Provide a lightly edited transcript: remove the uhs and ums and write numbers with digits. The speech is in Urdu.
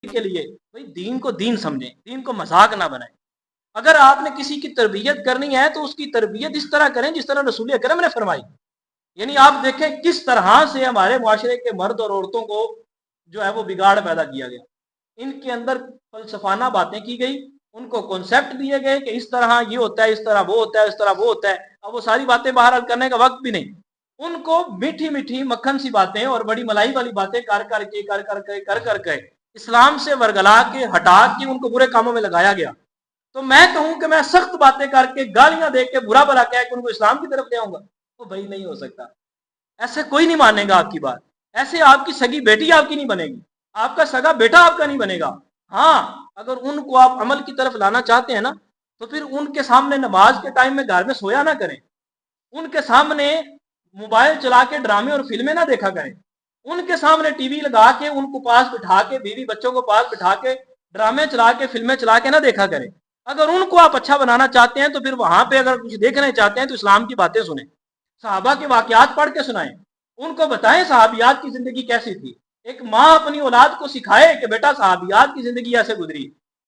کے لیے بھائی دین کو دین سمجھیں، دین کو مذاق نہ بنائیں۔ اگر آپ نے کسی کی تربیت کرنی ہے تو اس کی تربیت اس طرح کریں جس طرح رسول اکرم نے فرمائی۔ یعنی آپ دیکھیں کس طرح سے ہمارے معاشرے کے مرد اور عورتوں کو جو ہے وہ بگاڑ پیدا کیا گیا، ان کے اندر فلسفانہ باتیں کی گئی، ان کو کنسیپٹ دیے گئے کہ اس طرح یہ ہوتا ہے، اس طرح وہ ہوتا ہے، اس طرح وہ ہوتا ہے۔ اب وہ ساری باتیں بہرحال کرنے کا وقت بھی نہیں، ان کو میٹھی میٹھی مکھن سی باتیں اور بڑی ملائی والی باتیں کر کے اسلام سے ورگلا کے ہٹا کے ان کو برے کاموں میں لگایا گیا۔ تو میں کہوں کہ میں سخت باتیں کر کے گالیاں دے کے برا بھلا کہہ کے ان کو اسلام کی طرف لے آؤں گا، تو بھائی نہیں ہو سکتا، ایسے کوئی نہیں مانے گا آپ کی بات، ایسے آپ کی سگی بیٹی آپ کی نہیں بنے گی، آپ کا سگا بیٹا آپ کا نہیں بنے گا۔ ہاں اگر ان کو آپ عمل کی طرف لانا چاہتے ہیں نا تو پھر ان کے سامنے نماز کے ٹائم میں گھر میں سویا نہ کریں، ان کے سامنے موبائل چلا کے ڈرامے اور فلمیں نہ دیکھا کریں، ان کے سامنے ٹی وی لگا کے ان کو پاس بٹھا کے بیوی بچوں کو پاس بٹھا کے ڈرامے چلا کے فلمیں چلا کے نہ دیکھا کریں۔ اگر ان کو آپ اچھا بنانا چاہتے ہیں تو پھر وہاں پہ اگر کچھ دیکھنا چاہتے ہیں تو اسلام کی باتیں سنیں، صحابہ کے واقعات پڑھ کے سنائیں، ان کو بتائیں صحابیات کی زندگی کیسی تھی۔ ایک ماں اپنی اولاد کو سکھائے کہ بیٹا صحابیات کی زندگی ایسے گزری،